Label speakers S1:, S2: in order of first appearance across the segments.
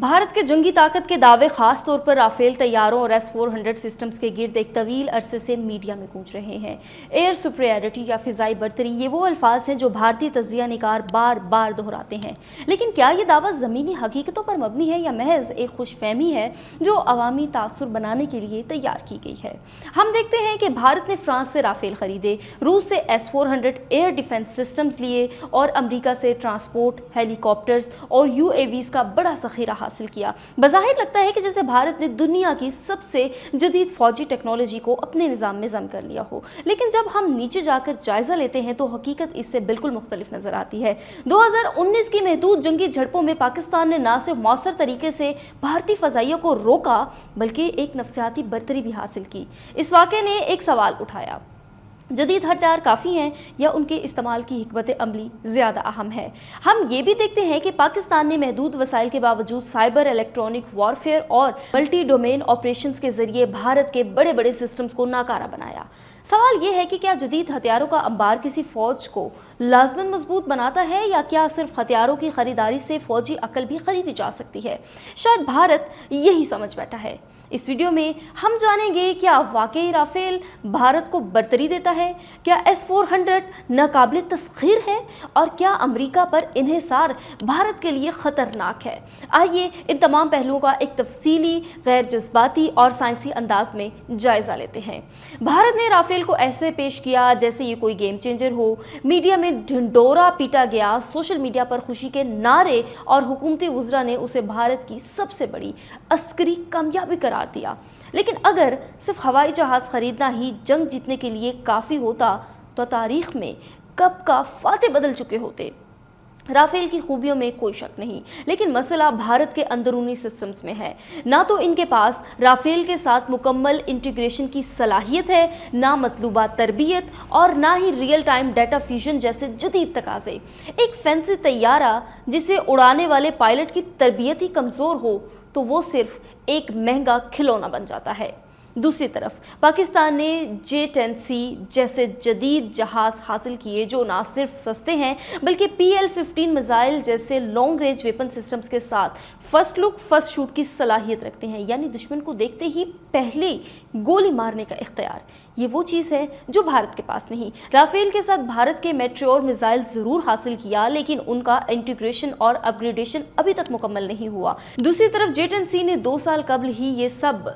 S1: भारत के जंगी ताकत के दावे खास तौर पर राफेल तैयारों और S-400 सिस्टम्स के गिर्द एक तवील अरसे से मीडिया में गूंज रहे हैं। एयर सुपरियॉरिटी या फिजाई बर्तरी, ये वो अल्फाज हैं जो भारतीय तज्जिया निगार बार बार दोहराते हैं। लेकिन क्या ये दावा ज़मीनी हकीकतों पर मबनी है या महज एक खुशफहमी है जो अवामी तासुर बनाने के लिए तैयार की गई है? हम देखते हैं कि भारत ने फ्रांस से राफेल खरीदे, रूस से S-400 एयर डिफेंस सिस्टम्स लिए और अमरीका से ट्रांसपोर्ट, हेलीकॉप्टर्स और UAVs का बड़ा ज़ख़ीरा हासिल किया। बज़ाहिर लगता है कि जैसे भारत ने दुनिया की सबसे जदीद फौजी टेक्नोलॉजी को अपने निज़ाम में ज़म कर लिया हो। लेकिन जब हम नीचे जाकर जायज़ा लेते हैं तो हकीकत इससे बिल्कुल मुख्तलिफ नज़र आती है। 2019 की महदूद जंगी झड़पों में पाकिस्तान ने न सिर्फ मौसर तरीके से भारतीय फ़ज़ाइया को रोका बल्कि एक नफ्सियाती बर्तरी भी हासिल की। इस वाक़े ने एक सवाल उठाया, जदीद हथियार काफ़ी हैं या उनके इस्तेमाल की हिकमत अमली ज़्यादा अहम है? हम ये भी देखते हैं कि पाकिस्तान ने महदूद वसाइल के बावजूद साइबर, इलेक्ट्रॉनिक वॉरफेयर और मल्टी डोमेन ऑपरेशंस के ज़रिए भारत के बड़े बड़े सिस्टम्स को नाकारा बनाया। सवाल ये है कि क्या जदीद हथियारों का अंबार किसी फ़ौज को लाजमन मजबूत बनाता है या क्या सिर्फ हथियारों की ख़रीदारी से फ़ौजी अकल भी ख़रीदी जा सकती है? शायद भारत यही समझ बैठा है। इस वीडियो में हम जानेंगे क्या वाकई राफेल भारत को बर्तरी देता है, क्या S-400 नाकाबिल तस्खीर है और क्या अमेरिका पर इन्हिसार भारत के लिए ख़तरनाक है। आइए इन तमाम पहलुओं का एक तफसीली, गैर जज्बाती और साइंसी अंदाज में जायज़ा लेते हैं। भारत ने राफेल को ऐसे पेश किया जैसे ये कोई गेम चेंजर हो। मीडिया में ढिंडोरा पीटा गया, सोशल मीडिया पर खुशी के नारे और हुकूमती वज़रा ने उसे भारत की सबसे बड़ी अस्करी कामयाबी करार दिया। लेकिन अगर सिर्फ हवाई जहाज खरीदना ही जंग जीतने के लिए काफ़ी होता तो तारीख में कब का फाते बदल चुके होते। राफेल की खूबियों में कोई शक नहीं, लेकिन मसला भारत के अंदरूनी सिस्टम्स में है। ना तो इनके पास राफेल के साथ मुकम्मल इंटीग्रेशन की सलाहियत है, ना मतलूबा तरबियत और ना ही रियल टाइम डाटा फ्यूजन जैसे जदीद तकाज़े। एक फैंसी तैयारा जिसे उड़ाने वाले पायलट की तरबियत ही कमज़ोर हो तो वो सिर्फ एक महंगा खिलौना बन जाता है। दूसरी तरफ पाकिस्तान ने J-10C जैसे जदीद जहाज़ हासिल किए जो ना सिर्फ सस्ते हैं बल्कि PL-15 मिसाइल जैसे लॉन्ग रेंज वेपन सिस्टम्स के साथ फर्स्ट लुक फर्स्ट शूट की सलाहियत रखते हैं, यानी दुश्मन को देखते ही पहले गोली मारने का इख्तियार। ये वो चीज़ है जो भारत के पास नहीं। राफेल के साथ भारत के मेट्रोर मिसाइल ज़रूर हासिल किया लेकिन उनका इंटीग्रेशन और अपग्रेडेशन अभी तक मुकम्मल नहीं हुआ। दूसरी तरफ J-10C ने 2 साल कबल ही ये सब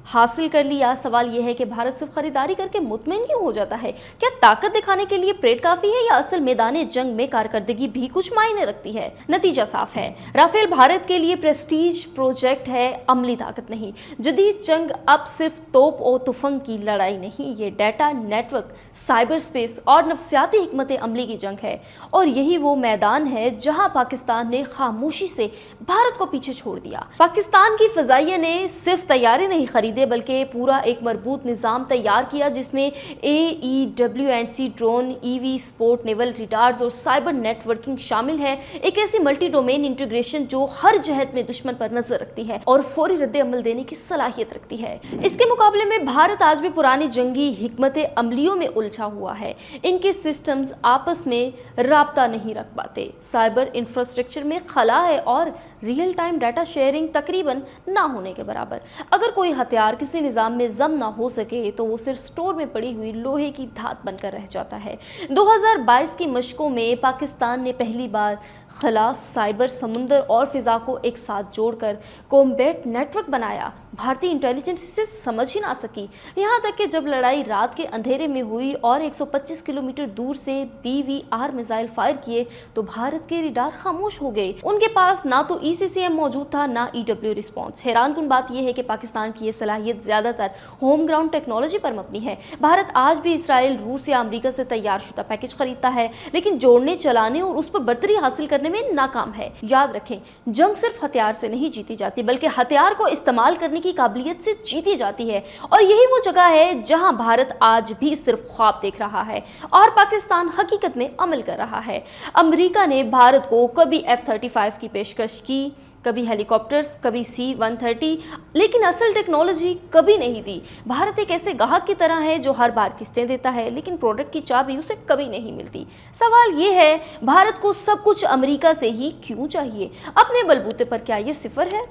S1: हासिल कर लिया। सवाल यह है कि भारत सिर्फ खरीदारी करके मुतमईन क्यों हो जाता है? क्या ताकत दिखाने के लिए परेड काफ़ी है या असल मैदान जंग में कारकर्दगी भी कुछ मायने रखती है? नतीजा साफ है, राफेल भारत के लिए प्रेस्टीज प्रोजेक्ट है, अमली ताकत नहीं। जदीद जंग अब सिर्फ तोप और तुफंग की लड़ाई नहीं, ये डाटा, नेटवर्क, साइबर स्पेस और नफ्सियाती हिकमत अमली की जंग है। और यही वो मैदान है जहाँ पाकिस्तान ने खामोशी से भारत को पीछे छोड़ दिया। पाकिस्तान की फ़ज़ाइया ने सिर्फ तैयारी नहीं खरीदी बल्कि पूरा एक मरबूत निज़ाम तैयार किया जिसमें AEW&C drone, EV, sport, naval radars और साइबर नेटवर्किंग शामिल है। एक ऐसी मल्टी डोमेन इंटीग्रेशन जो हर जहत में दुश्मन पर नजर रखती है और फौरी रद्द अमल देने की सलाहियत रखती है। इसके मुकाबले में भारत आज भी पुरानी जंगी हिकमत अमलियों में उलझा हुआ है। इनके सिस्टम्स आपस में राब्ता नहीं रख पाते, साइबर इंफ्रास्ट्रक्चर में खला है और रियल टाइम डाटा शेयरिंग तकरीबन ना होने के बराबर। अगर कोई हथियार किसी निज़ाम में जम ना हो सके तो वो सिर्फ स्टोर में पड़ी हुई लोहे की धात बनकर रह जाता है। 2022 की मशकों में पाकिस्तान ने पहली बार खला, साइबर, समुंदर और फ़िज़ा को एक साथ जोड़कर कॉम्बैट नेटवर्क बनाया। भारतीय इंटेलिजेंस इसे समझ ही ना सकी, यहाँ तक कि जब लड़ाई रात के अंधेरे में हुई और 125 किलोमीटर दूर से BVR मिसाइल फायर किए तो भारत के रडार खामोश हो गए। उनके पास ना तो ECCM मौजूद था ना EW रिस्पॉन्स। हैरानकुन बात यह है कि पाकिस्तान की ये सलाहियत ज़्यादातर होम ग्राउंड टेक्नोलॉजी पर मबनी है। भारत आज भी इसराइल, रूस या अमरीका से तैयार शुदा पैकेज खरीदता है लेकिन जोड़ने, चलाने और उस पर बर्तरी हासिल करने में नाकाम है। याद रखें, जंग सिर्फ हथियार से नहीं जीती जाती बल्कि हथियार को इस्तेमाल करने की की काबिलियत से जीती जाती है। और यही वो जगह है जहां भारत आज भी सिर्फ ख्वाब देख रहा है और पाकिस्तान हकीकत में अमल कर रहा है। अमेरिका ने भारत को कभी F-35 की पेशकश की, कभी हेलीकॉप्टर्स, कभी C-130, लेकिन असल टेक्नोलॉजी कभी नहीं दी। भारत एक ऐसे ग्राहक की तरह है जो हर बार किस्तें देता है, लेकिन प्रोडक्ट की चाबी उसे कभी नहीं मिलती। सवाल ये है, भारत को सब कुछ अमेरिका से ही क्यों चाहिए? अपने बलबूते पर क्या ये सिफर है?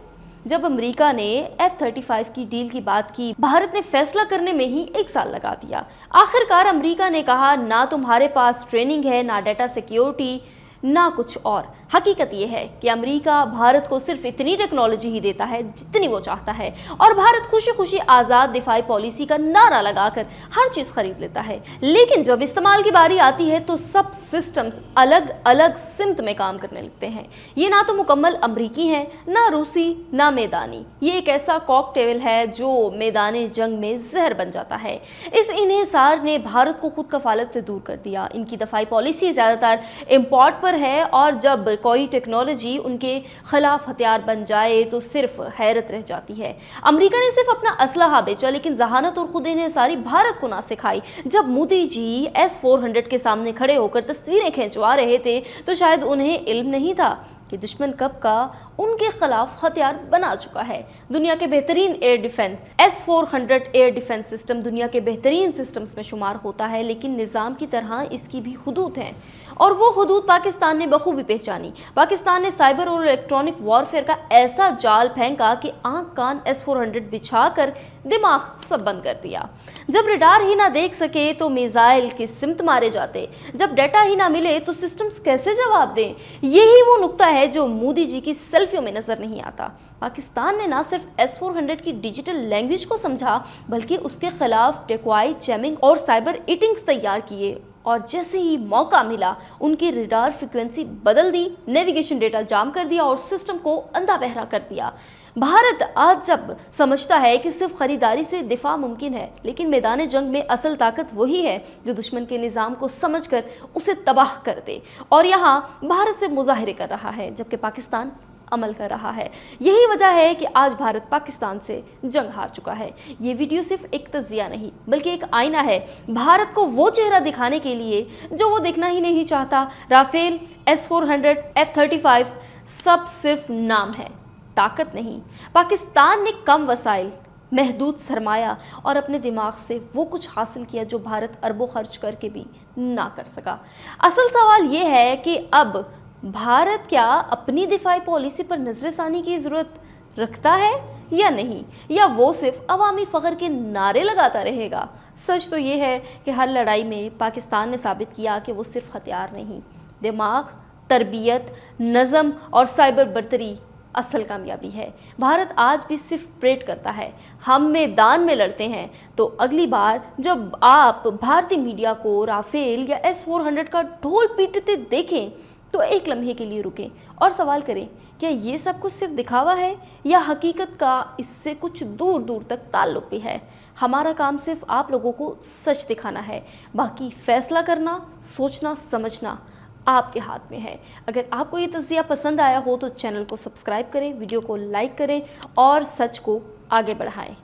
S1: जब अमेरिका ने F-35 की डील की बात की, भारत ने फैसला करने में ही 1 साल लगा दिया। आखिरकार अमेरिका ने कहा, ना तुम्हारे पास ट्रेनिंग है, ना डाटा सिक्योरिटी, ना कुछ और। हकीकत यह है कि अमेरिका भारत को सिर्फ इतनी टेक्नोलॉजी ही देता है जितनी वो चाहता है, और भारत खुशी खुशी आज़ाद दिफाई पॉलिसी का नारा लगाकर हर चीज़ खरीद लेता है। लेकिन जब इस्तेमाल की बारी आती है तो सब सिस्टम्स अलग अलग सिमत में काम करने लगते हैं। ये ना तो मुकम्मल अमरीकी हैं, ना रूसी, ना मैदानी। ये एक ऐसा कॉकटेल है जो मैदान जंग में जहर बन जाता है। इस इन्हिसार ने भारत को खुद कफालत से दूर कर दिया। इनकी दफाई पॉलिसी ज़्यादातर इम्पोर्ट पर है, और जब कोई टेक्नोलॉजी उनके खिलाफ हथियार बन जाए तो सिर्फ हैरत रह जाती है। अमेरिका ने सिर्फ अपना असलहा बेचा, लेकिन जहानत और खुद इन्हिसारी भारत को ना सिखाई। जब मोदी जी S-400 के सामने खड़े होकर तस्वीरें खिंचवा रहे थे तो शायद उन्हें इल्म नहीं था कि दुश्मन कब का उनके खिलाफ हथियार बना चुका है। दुनिया के बेहतरीन air defence S-400 air defence system दुनिया के बेहतरीन सिस्टम्स में शुमार होता है, लेकिन निज़ाम की तरह इसकी भी हुदूद हैं, और वो हुदूद पाकिस्तान ने बखूबी पहचानी। पाकिस्तान ने साइबर और इलेक्ट्रॉनिक वॉरफेयर का ऐसा जाल फेंका कि आंख कान S-400 बिछा कर दिमाग सब बंद कर दिया। जब रडार ही ना देख सके तो मिसाइल की सिमत मारे जाते, जब डाटा ही ना मिले तो सिस्टम्स कैसे जवाब दें? यही वो नुक्ता है जो मोदी जी की सेल्फियों में नजर नहीं आता। पाकिस्तान ने ना सिर्फ S-400 की डिजिटल लैंग्वेज को समझा, बल्कि उसके खिलाफ डेकोई, जैमिंग और साइबर इटिंग्स तैयार किए, और जैसे ही मौका मिला उनकी रडार फ्रीक्वेंसी बदल दी, नेविगेशन डेटा जाम कर दिया और सिस्टम को अंधा बहरा कर दिया। भारत आज जब समझता है कि सिर्फ खरीदारी से दिफा मुमकिन है, लेकिन मैदान जंग में असल ताकत वही है जो दुश्मन के निज़ाम को समझकर उसे तबाह कर दे, और यहाँ भारत से मुजाहरे कर रहा है जबकि पाकिस्तान अमल कर रहा है। यही वजह है कि आज भारत पाकिस्तान से जंग हार चुका है। ये वीडियो सिर्फ एक तज़िया नहीं बल्कि एक आईना है, भारत को वो चेहरा दिखाने के लिए जो वो देखना ही नहीं चाहता। राफेल, S-400, F-35 सब सिर्फ नाम है, ताकत नहीं। पाकिस्तान ने कम वसाइल, महदूद सरमाया और अपने दिमाग से वो कुछ हासिल किया जो भारत अरबों खर्च करके भी ना कर सका। असल सवाल ये है कि अब भारत क्या अपनी दिफाई पॉलिसी पर नजरसानी की ज़रूरत रखता है या नहीं, या वो सिर्फ अवामी फ़ख्र के नारे लगाता रहेगा? सच तो ये है कि हर लड़ाई में पाकिस्तान ने साबित किया कि वो सिर्फ हथियार नहीं, दिमाग, तरबियत, नज़म और साइबर बर्तरी असल कामयाबी है। भारत आज भी सिर्फ प्रेट करता है, हम मैदान में लड़ते हैं। तो अगली बार जब आप भारतीय मीडिया को राफेल या S-400 का ढोल पीटते देखें तो एक लम्हे के लिए रुकें और सवाल करें, क्या ये सब कुछ सिर्फ दिखावा है या हकीकत का इससे कुछ दूर दूर तक ताल्लुक भी है? हमारा काम सिर्फ आप लोगों को सच दिखाना है, बाकी फैसला करना, सोचना, समझना आपके हाथ में है। अगर आपको ये तज़किया पसंद आया हो तो चैनल को सब्सक्राइब करें, वीडियो को लाइक करें और सच को आगे बढ़ाएं।